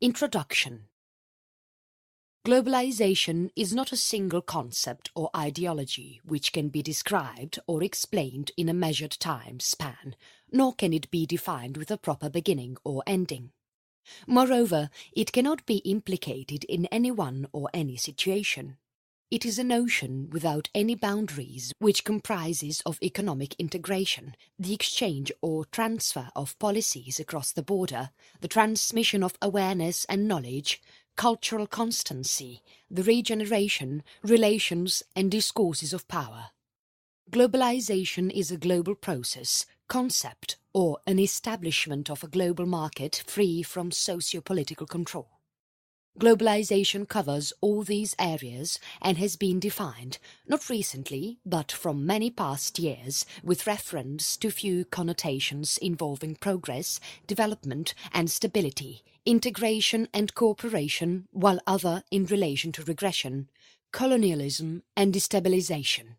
Introduction. Globalization is not a single concept or ideology which can be described or explained in a measured time span, nor can it be defined with a proper beginning or ending. Moreover, it cannot be implicated in any one or any situation. It is a notion without any boundaries which comprises of economic integration, the exchange or transfer of policies across the border, the transmission of awareness and knowledge, cultural constancy, the regeneration, relations and discourses of power. Globalization is a global process, concept, or an establishment of a global market free from socio-political control. Globalization covers all these areas and has been defined, not recently, but from many past years, with reference to few connotations involving progress, development and stability, integration and cooperation, while other in relation to regression, colonialism and destabilization.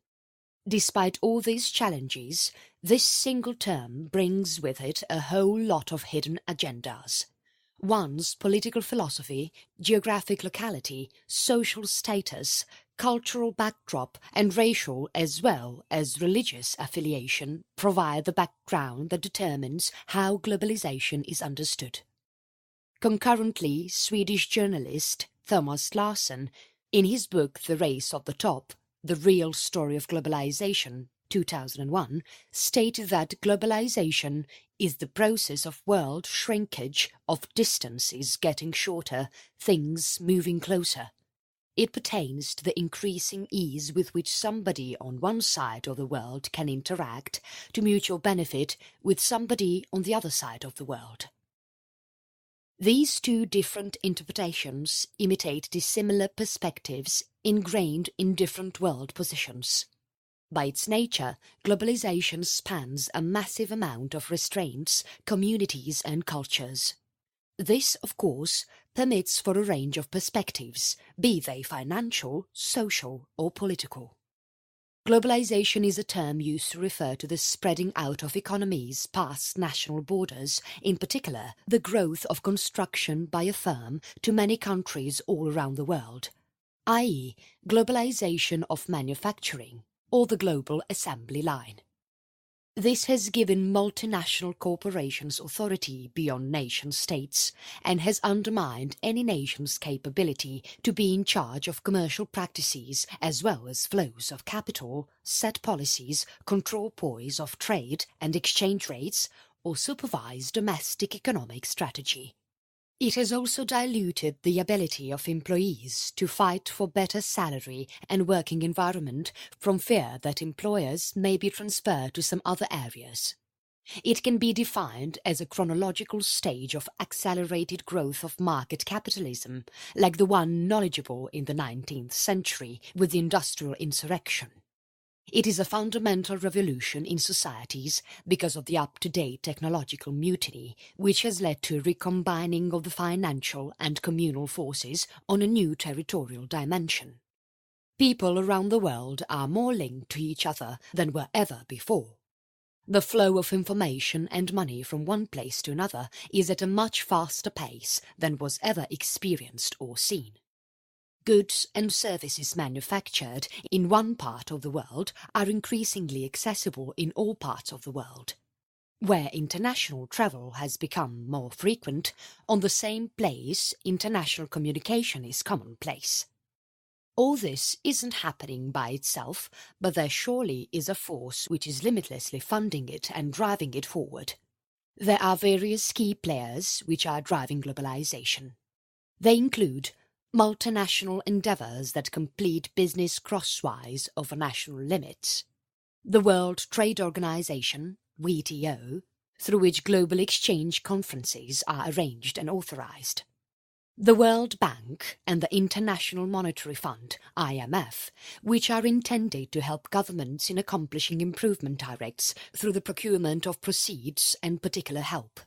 Despite all these challenges, this single term brings with it a whole lot of hidden agendas. One's political philosophy, geographic locality, social status, cultural backdrop and racial as well as religious affiliation provide the background that determines how globalization is understood. Concurrently, Swedish journalist Thomas Larsson, in his book The Race of the Top, The Real Story of Globalization, 2001, stated that globalization is the process of world shrinkage, of distances getting shorter, things moving closer. It pertains to the increasing ease with which somebody on one side of the world can interact to mutual benefit with somebody on the other side of the world. These two different interpretations imitate dissimilar perspectives ingrained in different world positions. By its nature, globalization spans a massive amount of restraints, communities and cultures. This, of course, permits for a range of perspectives, be they financial, social or political. Globalization is a term used to refer to the spreading out of economies past national borders, in particular the growth of construction by a firm to many countries all around the world, i.e., globalization of manufacturing, or the global assembly line. This has given multinational corporations authority beyond nation-states and has undermined any nation's capability to be in charge of commercial practices as well as flows of capital, set policies, control poise of trade and exchange rates, or supervise domestic economic strategy. It has also diluted the ability of employees to fight for better salary and working environment from fear that employers may be transferred to some other areas. It can be defined as a chronological stage of accelerated growth of market capitalism, like the one knowledgeable in the 19th century with the industrial insurrection. It is a fundamental revolution in societies because of the up-to-date technological mutiny, which has led to a recombining of the financial and communal forces on a new territorial dimension. People around the world are more linked to each other than were ever before. The flow of information and money from one place to another is at a much faster pace than was ever experienced or seen. Goods and services manufactured in one part of the world are increasingly accessible in all parts of the world. Where international travel has become more frequent, on the same place international communication is commonplace. All this isn't happening by itself, but there surely is a force which is limitlessly funding it and driving it forward. There are various key players which are driving globalization. They include multinational endeavours that complete business crosswise over national limits, the World Trade Organization, WTO, through which global exchange conferences are arranged and authorized, the World Bank and the International Monetary Fund, IMF, which are intended to help governments in accomplishing improvement directs through the procurement of proceeds and particular help.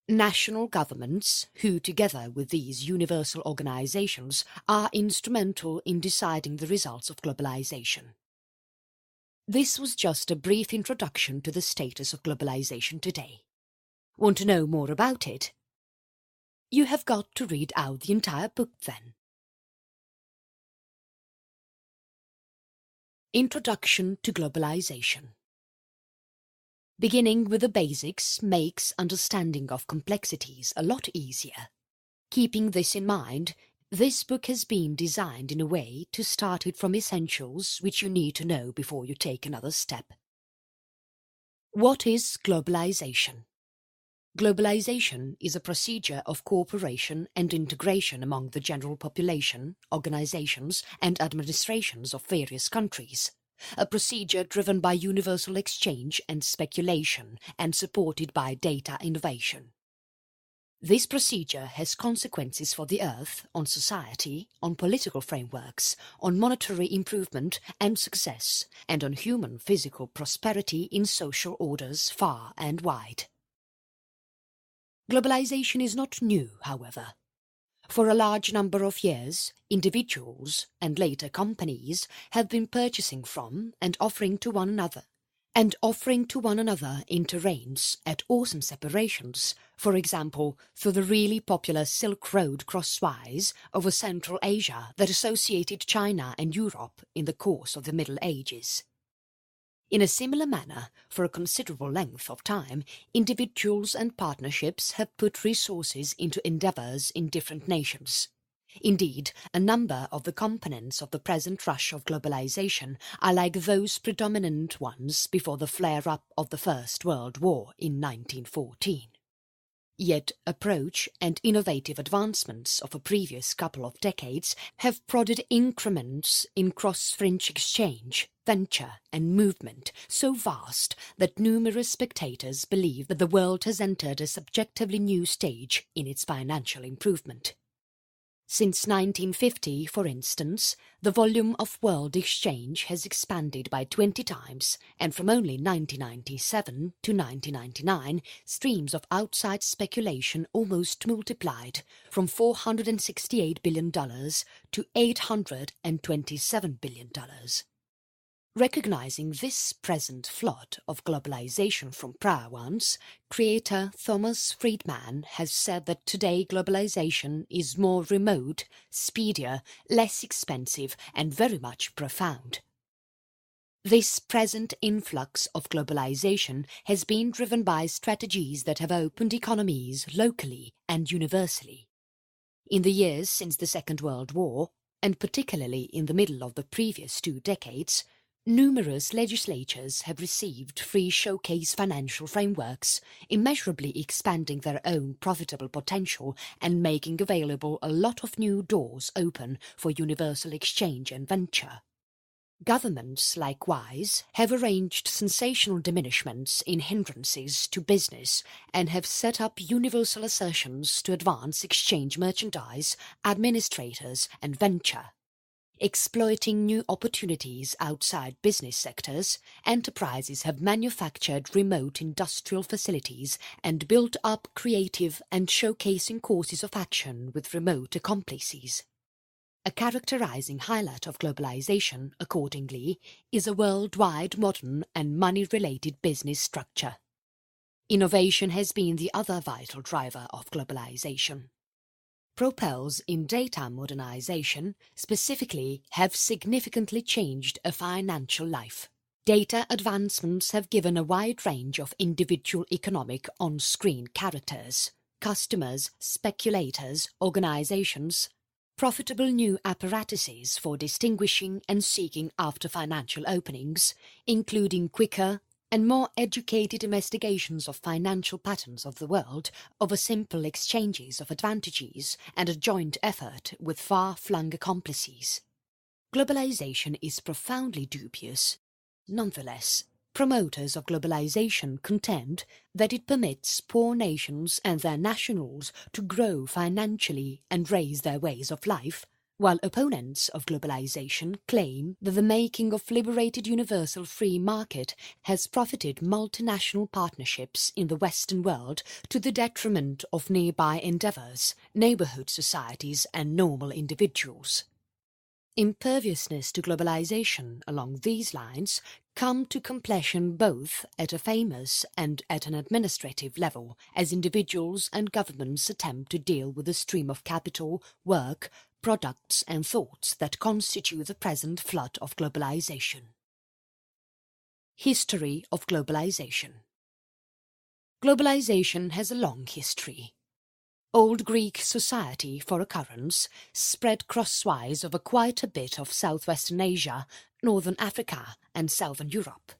National governments, who together with these universal organizations are instrumental in deciding the results of globalization. This was just a brief introduction to the status of globalization today. Want to know more about it? You have got to read out the entire book then. Introduction to Globalization. Beginning with the basics makes understanding of complexities a lot easier. Keeping this in mind, this book has been designed in a way to start it from essentials which you need to know before you take another step. What is globalization? Globalization is a procedure of cooperation and integration among the general population, organizations, and administrations of various countries. A procedure driven by universal exchange and speculation and supported by data innovation. This procedure has consequences for the earth, on society, on political frameworks, on monetary improvement and success, and on human physical prosperity in social orders far and wide. Globalization is not new, however. For a large number of years, individuals, and later companies, have been purchasing from and offering to one another in terrains at awesome separations, for example, through the really popular Silk Road crosswise over Central Asia that associated China and Europe in the course of the Middle Ages. In a similar manner, for a considerable length of time, individuals and partnerships have put resources into endeavours in different nations. Indeed, a number of the components of the present rush of globalization are like those predominant ones before the flare-up of the First World War in 1914. Yet approach and innovative advancements of a previous couple of decades have prodded increments in cross-fringe exchange, venture and movement so vast that numerous spectators believe that the world has entered a subjectively new stage in its financial improvement. Since 1950, for instance, the volume of world exchange has expanded by 20 times, and from only 1997 to 1999, streams of outside speculation almost multiplied, from $468 billion to $827 billion. Recognizing this present flood of globalization from prior ones, creator Thomas Friedman has said that today globalization is more remote, speedier, less expensive, and very much profound. This present influx of globalization has been driven by strategies that have opened economies locally and universally. In the years since the Second World War, and particularly in the middle of the previous 2 decades, numerous legislatures have received free showcase financial frameworks, immeasurably expanding their own profitable potential and making available a lot of new doors open for universal exchange and venture. Governments, likewise, have arranged sensational diminishments in hindrances to business and have set up universal assertions to advance exchange merchandise, administrators and venture. Exploiting new opportunities outside business sectors, enterprises have manufactured remote industrial facilities and built up creative and showcasing courses of action with remote accomplices. A characterizing highlight of globalization, accordingly, is a worldwide modern and money-related business structure. Innovation has been the other vital driver of globalization. Propels in data modernization specifically have significantly changed a financial life. Data advancements have given a wide range of individual economic on-screen characters, customers, speculators, organizations, profitable new apparatuses for distinguishing and seeking after financial openings, including quicker and more educated investigations of financial patterns of the world, over simple exchanges of advantages and a joint effort with far-flung accomplices. Globalization is profoundly dubious. Nonetheless, promoters of globalization contend that it permits poor nations and their nationals to grow financially and raise their ways of life, while opponents of globalization claim that the making of liberated universal free market has profited multinational partnerships in the Western world to the detriment of nearby endeavours, neighbourhood societies and normal individuals. Imperviousness to globalization along these lines come to completion both at a famous and at an administrative level as individuals and governments attempt to deal with the stream of capital, work, products and thoughts that constitute the present flood of globalization. History of globalization. Globalization has a long history. Old Greek society, for occurrence, spread crosswise over quite a bit of southwestern Asia, northern Africa and southern Europe.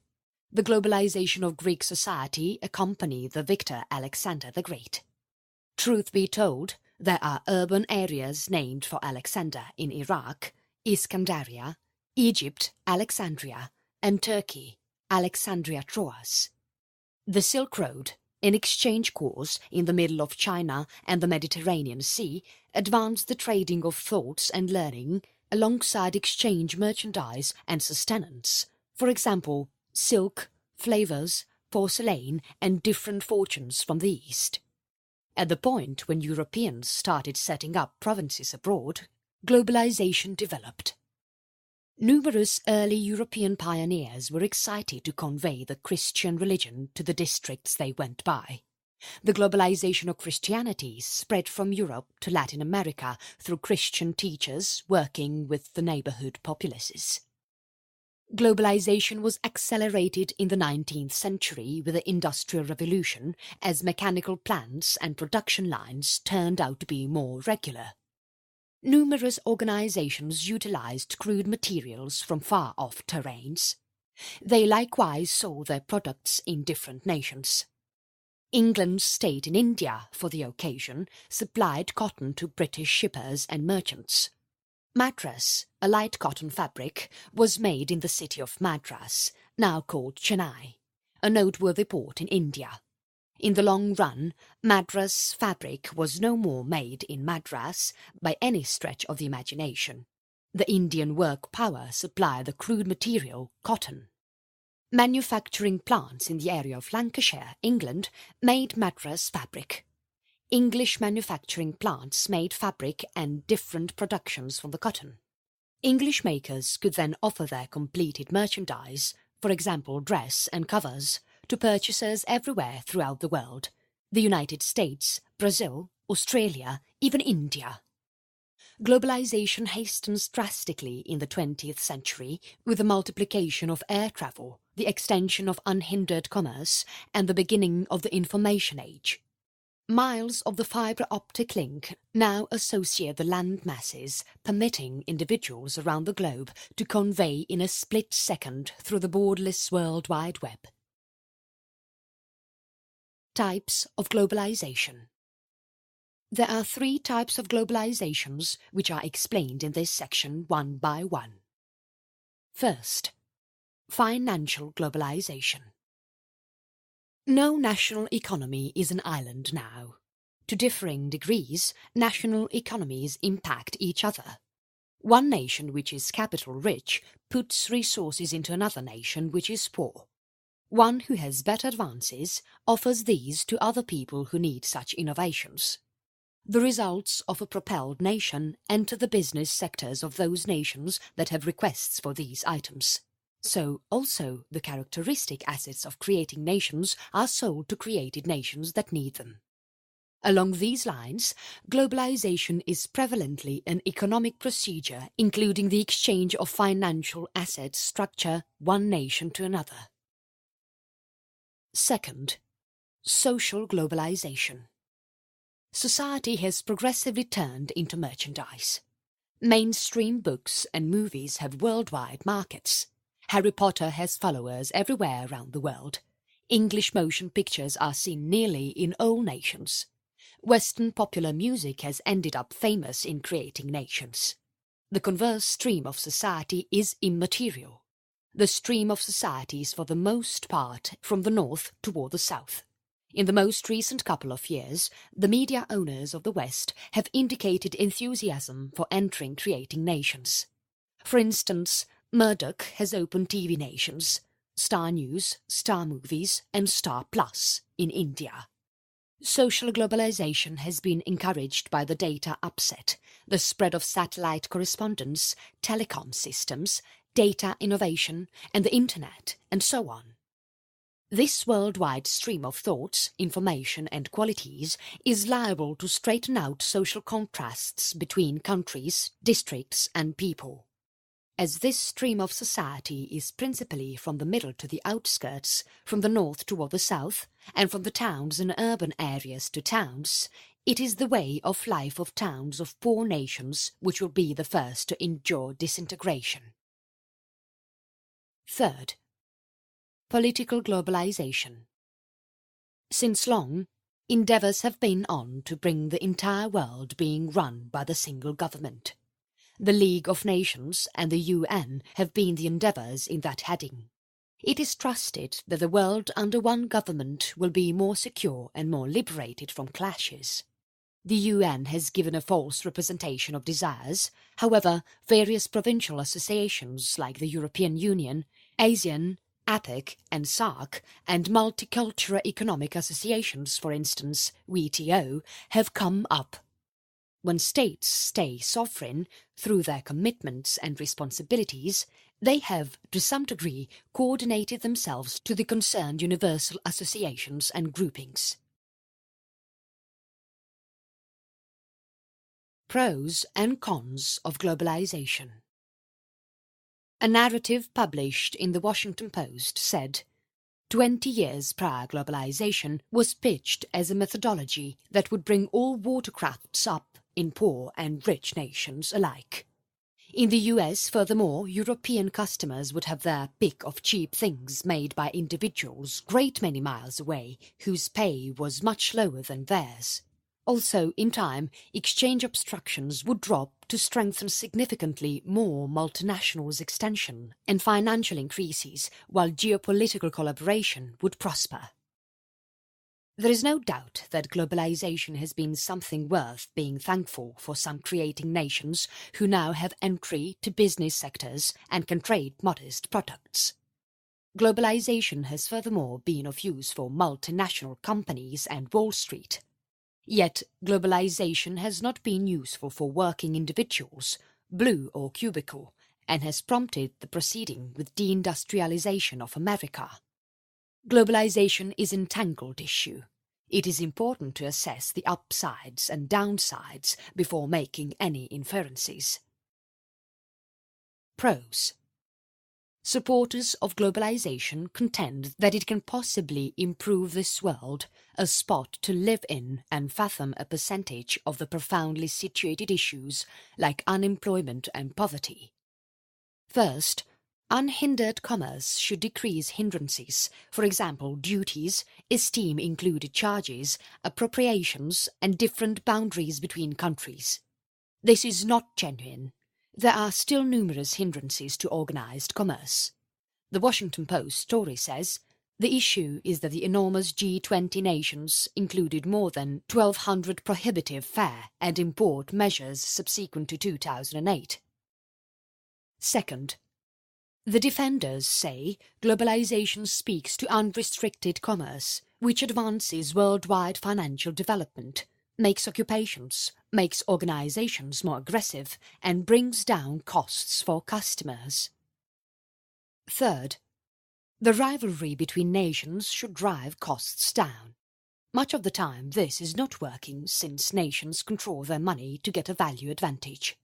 The globalization of Greek society accompanied the victor Alexander the Great. Truth be told, there are urban areas named for Alexander in Iraq, Iskandaria, Egypt, Alexandria, and Turkey, Alexandria Troas. The Silk Road, an exchange course in the middle of China and the Mediterranean Sea, advanced the trading of thoughts and learning alongside exchange merchandise and sustenance, for example, silk, flavours, porcelain and different fortunes from the East. At the point when Europeans started setting up provinces abroad, globalization developed. Numerous early European pioneers were excited to convey the Christian religion to the districts they went by. The globalization of Christianity spread from Europe to Latin America through Christian teachers working with the neighborhood populaces. Globalization was accelerated in the 19th century with the Industrial Revolution as mechanical plants and production lines turned out to be more regular. Numerous organizations utilized crude materials from far-off terrains. They likewise sold their products in different nations. England's state in India, for the occasion, supplied cotton to British shippers and merchants. Madras, a light cotton fabric, was made in the city of Madras, now called Chennai, a noteworthy port in India. In the long run, Madras fabric was no more made in Madras by any stretch of the imagination. The Indian work power supplied the crude material, cotton. Manufacturing plants in the area of Lancashire, England, made Madras fabric. English manufacturing plants made fabric and different productions from the cotton. English makers could then offer their completed merchandise, for example dress and covers, to purchasers everywhere throughout the world, the United States, Brazil, Australia, even India. Globalization hastens drastically in the 20th century with the multiplication of air travel, the extension of unhindered commerce, and the beginning of the information age. Miles of the fibre optic link now associate the land masses, permitting individuals around the globe to convey in a split second through the borderless World Wide Web. Types of globalization. There are 3 types of globalizations which are explained in this section one by one. First, financial globalization. No national economy is an island now. To differing degrees, national economies impact each other. One nation which is capital rich puts resources into another nation which is poor. One who has better advances offers these to other people who need such innovations. The results of a propelled nation enter the business sectors of those nations that have requests for these items. So also the characteristic assets of creating nations are sold to created nations that need them. Along these lines, globalization is prevalently an economic procedure including the exchange of financial assets structure one nation to another. Second, social globalization. Society has progressively turned into merchandise. Mainstream books and movies have worldwide markets. Harry Potter has followers everywhere around the world. English motion pictures are seen nearly in all nations. Western popular music has ended up famous in creating nations. The converse stream of society is immaterial. The stream of society is for the most part from the north toward the south. In the most recent couple of years, the media owners of the West have indicated enthusiasm for entering creating nations. For instance, Murdoch has opened TV nations, Star News, Star Movies and Star Plus in India. Social globalization has been encouraged by the data upset, the spread of satellite correspondence, telecom systems, data innovation, and the Internet, and so on. This worldwide stream of thoughts, information and qualities is liable to straighten out social contrasts between countries, districts and people. As this stream of society is principally from the middle to the outskirts, from the north toward the south, and from the towns and urban areas to towns, it is the way of life of towns of poor nations which will be the first to endure disintegration. Third, political globalization. Since long, endeavours have been on to bring the entire world being run by the single government. The League of Nations and the UN have been the endeavours in that heading. It is trusted that the world under one government will be more secure and more liberated from clashes. The UN has given a false representation of desires. However, various provincial associations like the European Union, ASEAN, APEC and SAARC, and multicultural economic associations, for instance, WTO, have come up. When states stay sovereign through their commitments and responsibilities, they have, to some degree, coordinated themselves to the concerned universal associations and groupings. Pros and cons of globalization. A narrative published in the Washington Post said, 20 years prior globalization was pitched as a methodology that would bring all watercrafts up in poor and rich nations alike. In the US, furthermore, European customers would have their pick of cheap things made by individuals great many miles away, whose pay was much lower than theirs. Also, in time, exchange obstructions would drop to strengthen significantly more multinationals' extension and financial increases, while geopolitical collaboration would prosper. There is no doubt that globalization has been something worth being thankful for some creating nations who now have entry to business sectors and can trade modest products. Globalization has furthermore been of use for multinational companies and Wall Street. Yet globalization has not been useful for working individuals, blue or cubicle, and has prompted the proceeding with deindustrialization of America. Globalization is entangled issue. It is important to assess the upsides and downsides before making any inferences. Pros. Supporters of globalization contend that it can possibly improve this world, a spot to live in and fathom a percentage of the profoundly situated issues like unemployment and poverty. First, unhindered commerce should decrease hindrances, for example duties, esteem-included charges, appropriations and different boundaries between countries. This is not genuine. There are still numerous hindrances to organised commerce. The Washington Post story says, the issue is that the enormous G20 nations included more than 1,200 prohibitive fair and import measures subsequent to 2008. Second, the defenders say globalization speaks to unrestricted commerce, which advances worldwide financial development, makes occupations, makes organizations more aggressive, and brings down costs for customers. Third, the rivalry between nations should drive costs down. Much of the time this is not working since nations control their money to get a value advantage.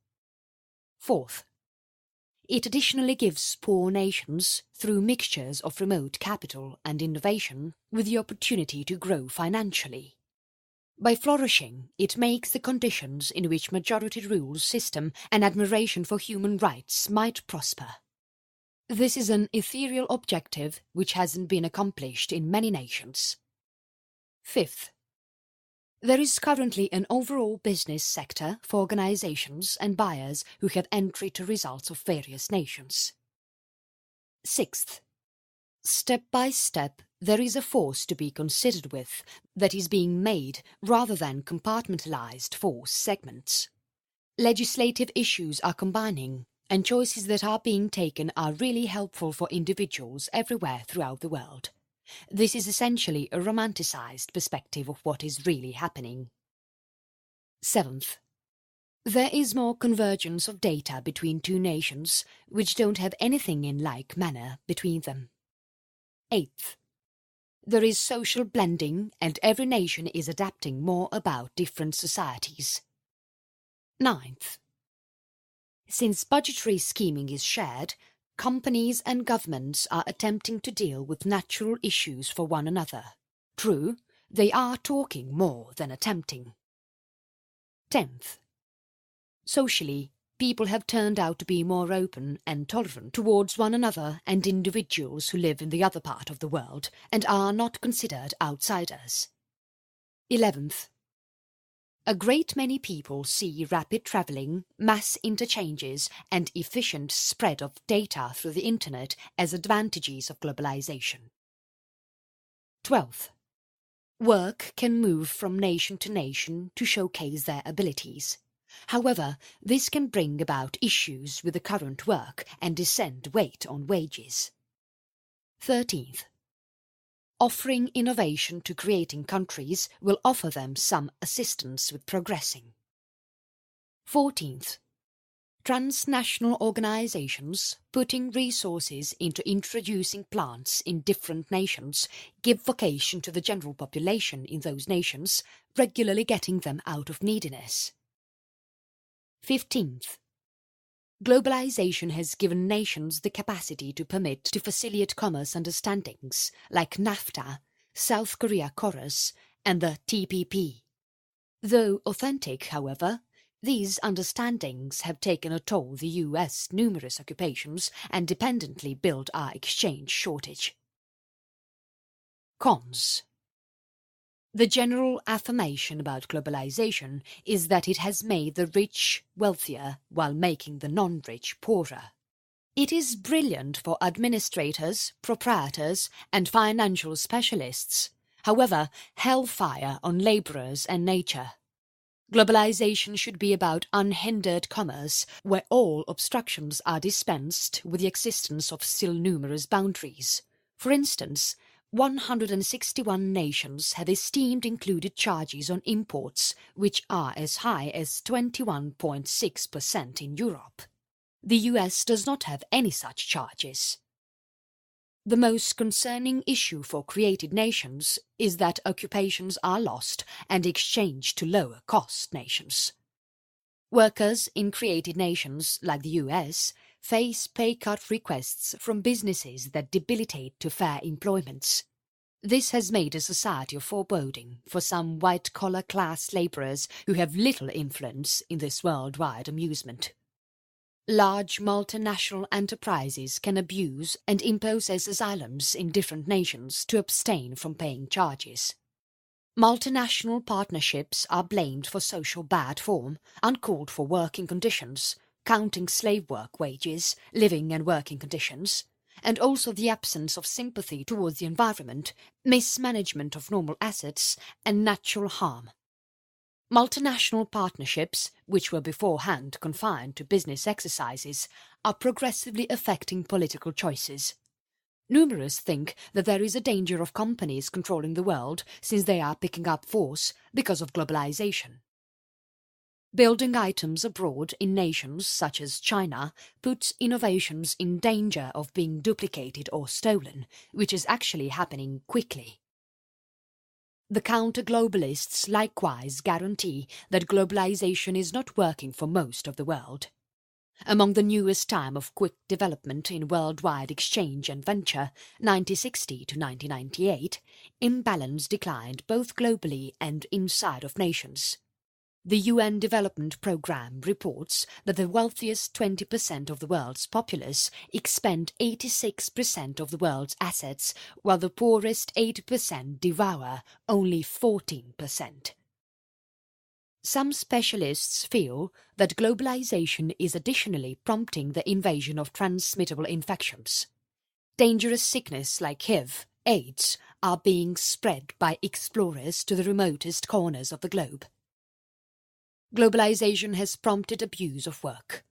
Fourth, it additionally gives poor nations, through mixtures of remote capital and innovation, with the opportunity to grow financially. By flourishing, it makes the conditions in which majority rule system and admiration for human rights might prosper. This is an ethereal objective which hasn't been accomplished in many nations. Fifth, there is currently an overall business sector for organizations and buyers who have entry to results of various nations. Sixth, step by step there is a force to be considered with that is being made rather than compartmentalized force segments. Legislative issues are combining, and choices that are being taken are really helpful for individuals everywhere throughout the world. This is essentially a romanticized perspective of what is really happening. 7th, there is more convergence of data between two nations which don't have anything in like manner between them. 8th, there is social blending and every nation is adapting more about different societies. 9th, since budgetary scheming is shared, companies and governments are attempting to deal with natural issues for one another. True, they are talking more than attempting. 10th, socially, people have turned out to be more open and tolerant towards one another and individuals who live in the other part of the world and are not considered outsiders. 11th, a great many people see rapid travelling, mass interchanges and efficient spread of data through the internet as advantages of globalization. 12th, work can move from nation to nation to showcase their abilities. However, this can bring about issues with the current work and descend weight on wages. 13th, offering innovation to creating countries will offer them some assistance with progressing. 14th, transnational organizations putting resources into introducing plants in different nations give vocation to the general population in those nations, regularly getting them out of neediness. 15th, globalization has given nations the capacity to permit to facilitate commerce understandings like NAFTA, South Korea Chorus and the TPP. Though authentic, however, these understandings have taken a toll the US numerous occupations and dependently built our exchange shortage. Cons. The general affirmation about globalization is that it has made the rich wealthier while making the non-rich poorer. It is brilliant for administrators, proprietors and financial specialists, however, hellfire on labourers and nature. Globalization should be about unhindered commerce, where all obstructions are dispensed with the existence of still numerous boundaries. For instance, 161 nations have esteemed included charges on imports, which are as high as 21.6% in Europe. The US does not have any such charges. The most concerning issue for created nations is that occupations are lost and exchanged to lower-cost nations. Workers in created nations, like the US, face pay cut requests from businesses that debilitate to fair employments. This has made a society of foreboding for some white-collar class labourers who have little influence in this worldwide amusement. Large multinational enterprises can abuse and impose as asylums in different nations to abstain from paying charges. Multinational partnerships are blamed for social bad form, uncalled for working conditions, counting slave work wages, living and working conditions, and also the absence of sympathy towards the environment, mismanagement of normal assets, and natural harm. Multinational partnerships, which were beforehand confined to business exercises, are progressively affecting political choices. Numerous think that there is a danger of companies controlling the world since they are picking up force because of globalization. Building items abroad in nations such as China puts innovations in danger of being duplicated or stolen, which is actually happening quickly. The counter-globalists likewise guarantee that globalization is not working for most of the world. Among the newest time of quick development in worldwide exchange and venture, 1960 to 1998, imbalance declined both globally and inside of nations. The UN Development Programme reports that the wealthiest 20% of the world's populace expend 86% of the world's assets, while the poorest 8% devour only 14%. Some specialists feel that globalization is additionally prompting the invasion of transmittable infections. Dangerous sickness like HIV, AIDS, are being spread by explorers to the remotest corners of the globe. Globalization has prompted abuse of work.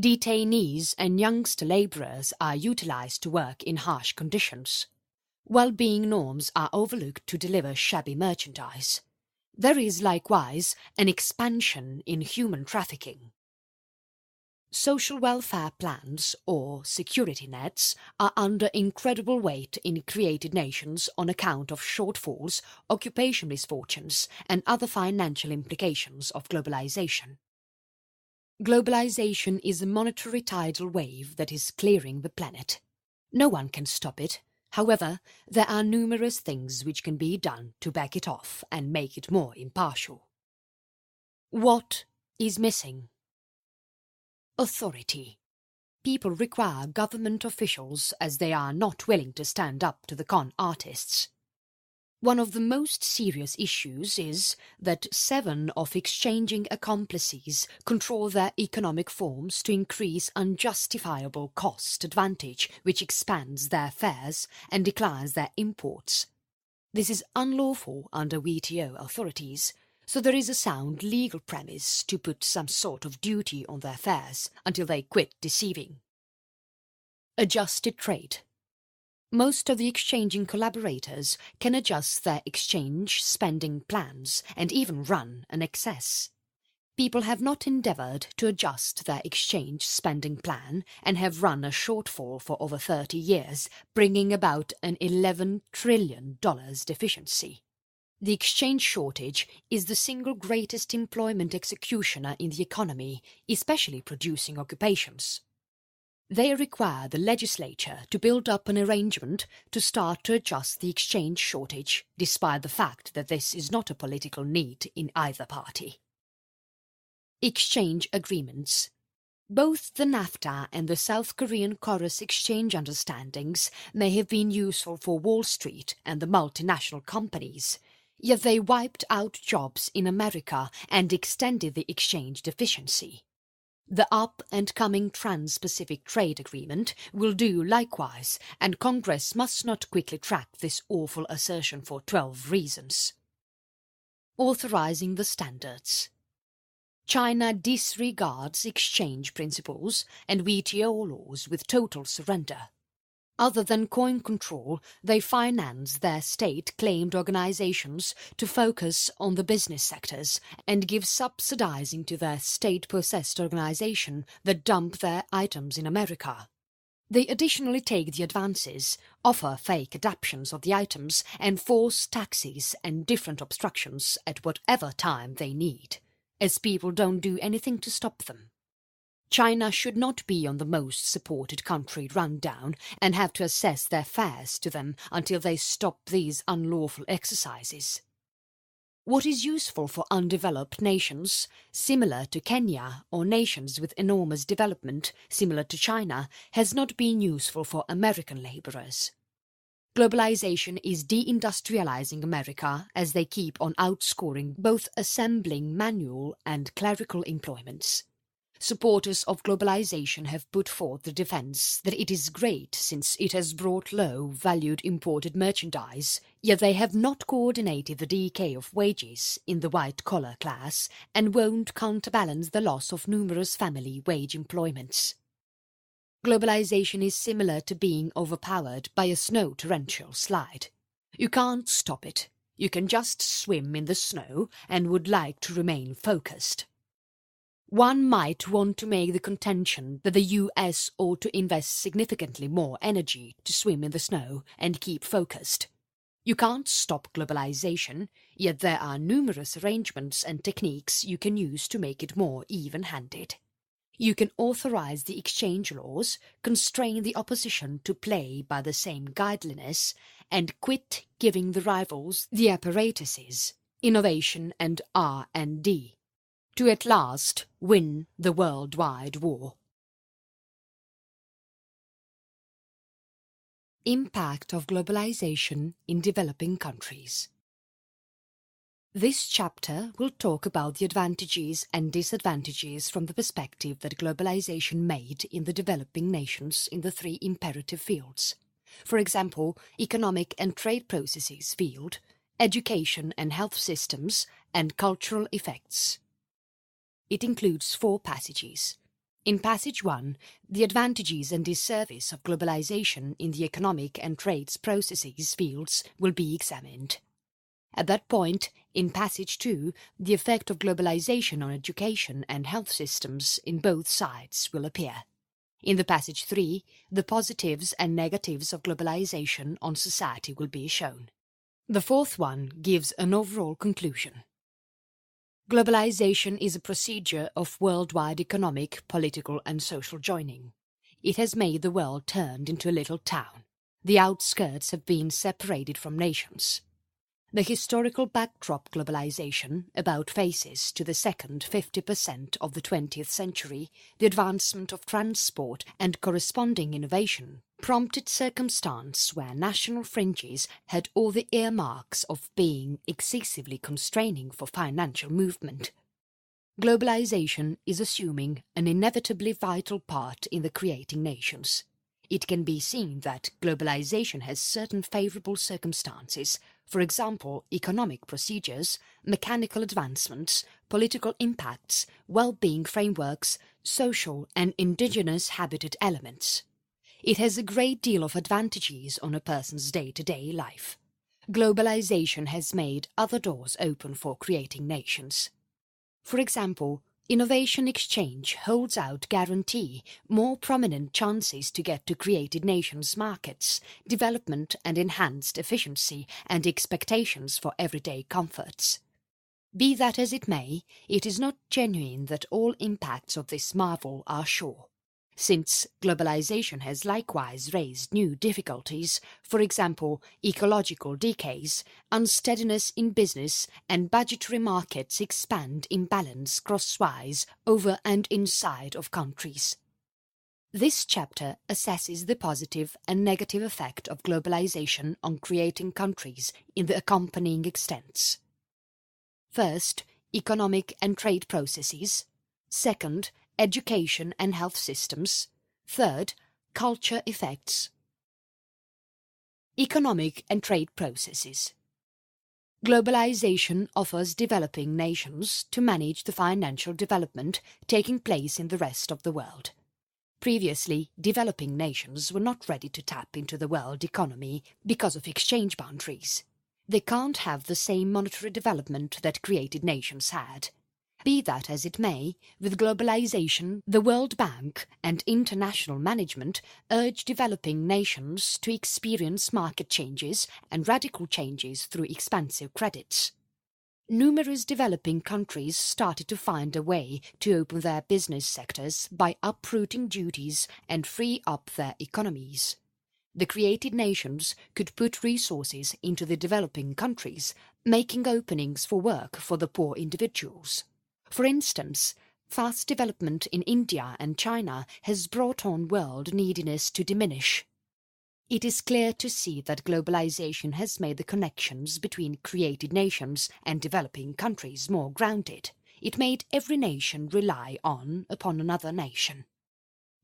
Detainees and youngster labourers are utilised to work in harsh conditions. Well-being norms are overlooked to deliver shabby merchandise. There is likewise an expansion in human trafficking. Social welfare plans, or security nets, are under incredible weight in created nations on account of shortfalls, occupation misfortunes, and other financial implications of globalization. Globalization is a monetary tidal wave that is clearing the planet. No one can stop it. However, there are numerous things which can be done to back it off and make it more impartial. What is missing? Authority. People require government officials as they are not willing to stand up to the con artists. One of the most serious issues is that 7 of exchanging accomplices control their economic forms to increase unjustifiable cost advantage which expands their fares and declines their imports. This is unlawful under WTO authorities, so there is a sound legal premise to put some sort of duty on their fares until they quit deceiving. Adjusted trade. Most of the exchanging collaborators can adjust their exchange spending plans and even run an excess. People have not endeavoured to adjust their exchange spending plan and have run a shortfall for over 30 years, bringing about an $11 trillion deficiency. The exchange shortage is the single greatest employment executioner in the economy, especially producing occupations. They require the legislature to build up an arrangement to start to adjust the exchange shortage, despite the fact that this is not a political need in either party. Exchange agreements. Both the NAFTA and the South Korean Chorus exchange understandings may have been useful for Wall Street and the multinational companies, yet they wiped out jobs in America and extended the exchange deficiency. The up-and-coming Trans-Pacific Trade Agreement will do likewise, and Congress must not quickly track this awful assertion for 12 reasons. Authorizing the standards. China disregards exchange principles and WTO laws with total surrender. Other than coin control, they finance their state-claimed organizations to focus on the business sectors and give subsidizing to their state-possessed organization that dump their items in America. They additionally take the advances, offer fake adaptions of the items, and force taxes and different obstructions at whatever time they need, as people don't do anything to stop them. China should not be on the most supported country rundown and have to assess their fares to them until they stop these unlawful exercises. What is useful for undeveloped nations, similar to Kenya, or nations with enormous development, similar to China, has not been useful for American labourers. Globalization is deindustrializing America as they keep on outscoring both assembling manual and clerical employments. Supporters of globalization have put forth the defense that it is great since it has brought low-valued imported merchandise, yet they have not coordinated the decay of wages in the white-collar class and won't counterbalance the loss of numerous family wage employments. Globalization is similar to being overpowered by a snow torrential slide. You can't stop it. You can just swim in the snow and would like to remain focused. One might want to make the contention that the US ought to invest significantly more energy to swim in the snow and keep focused. You can't stop globalization, yet there are numerous arrangements and techniques you can use to make it more even-handed. You can authorize the exchange laws, constrain the opposition to play by the same guidelines, and quit giving the rivals the apparatuses, innovation and R&D. To at last win the worldwide war. Impact of globalization in developing countries. This chapter will talk about the advantages and disadvantages from the perspective that globalization made in the developing nations in the 3 imperative fields. For example, economic and trade processes field, education and health systems, and cultural effects. It includes 4 passages. In Passage 1, the advantages and disservice of globalization in the economic and trades processes fields will be examined. At that point, in Passage 2, the effect of globalization on education and health systems in both sides will appear. In the Passage 3, the positives and negatives of globalization on society will be shown. The fourth one gives an overall conclusion. Globalization is a procedure of worldwide economic, political and social joining. It has made the world turned into a little town. The outskirts have been separated from nations. The historical backdrop globalization about faces to the second 50% of the 20th century, the advancement of transport and corresponding innovation prompted circumstance where national fringes had all the earmarks of being excessively constraining for financial movement. Globalization is assuming an inevitably vital part in the creating nations. It can be seen that globalization has certain favorable circumstances, for example, economic procedures, mechanical advancements, political impacts, well-being frameworks, social and indigenous habitat elements. It has a great deal of advantages on a person's day-to-day life. Globalization has made other doors open for creating nations. For example, innovation exchange holds out guarantee more prominent chances to get to created nations' markets, development and enhanced efficiency and expectations for everyday comforts. Be that as it may, it is not genuine that all impacts of this marvel are sure. Since globalization has likewise raised new difficulties, for example, ecological decays, unsteadiness in business and budgetary markets expand imbalance crosswise over and inside of countries. This chapter assesses the positive and negative effect of globalization on creating countries in the accompanying extents. First, economic and trade processes. Second, education and health systems. Third, culture effects. Economic and trade processes. Globalization offers developing nations to manage the financial development taking place in the rest of the world. Previously, developing nations were not ready to tap into the world economy because of exchange boundaries. They can't have the same monetary development that created nations had. Be that as it may, with globalization, the World Bank and international management urge developing nations to experience market changes and radical changes through expansive credits. Numerous developing countries started to find a way to open their business sectors by uprooting duties and free up their economies. The created nations could put resources into the developing countries, making openings for work for the poor individuals. For instance, fast development in India and China has brought on world neediness to diminish. It is clear to see that globalization has made the connections between created nations and developing countries more grounded. It made every nation rely upon another nation.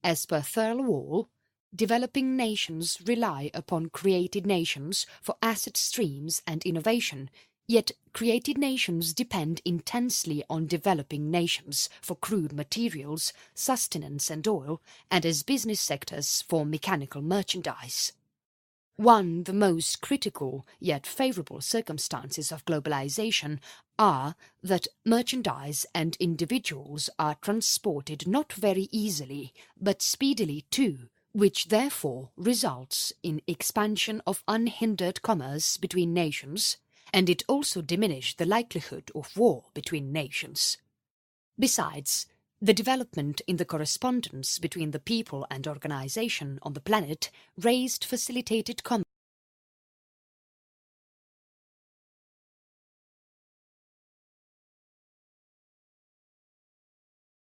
As per Thirlwall, developing nations rely upon created nations for asset streams and innovation, yet created nations depend intensely on developing nations for crude materials, sustenance and oil, and as business sectors for mechanical merchandise. One, the most critical yet favourable circumstances of globalization are that merchandise and individuals are transported not very easily, but speedily too, which therefore results in expansion of unhindered commerce between nations, and it also diminished the likelihood of war between nations. Besides, the development in the correspondence between the people and organization on the planet raised facilitated commerce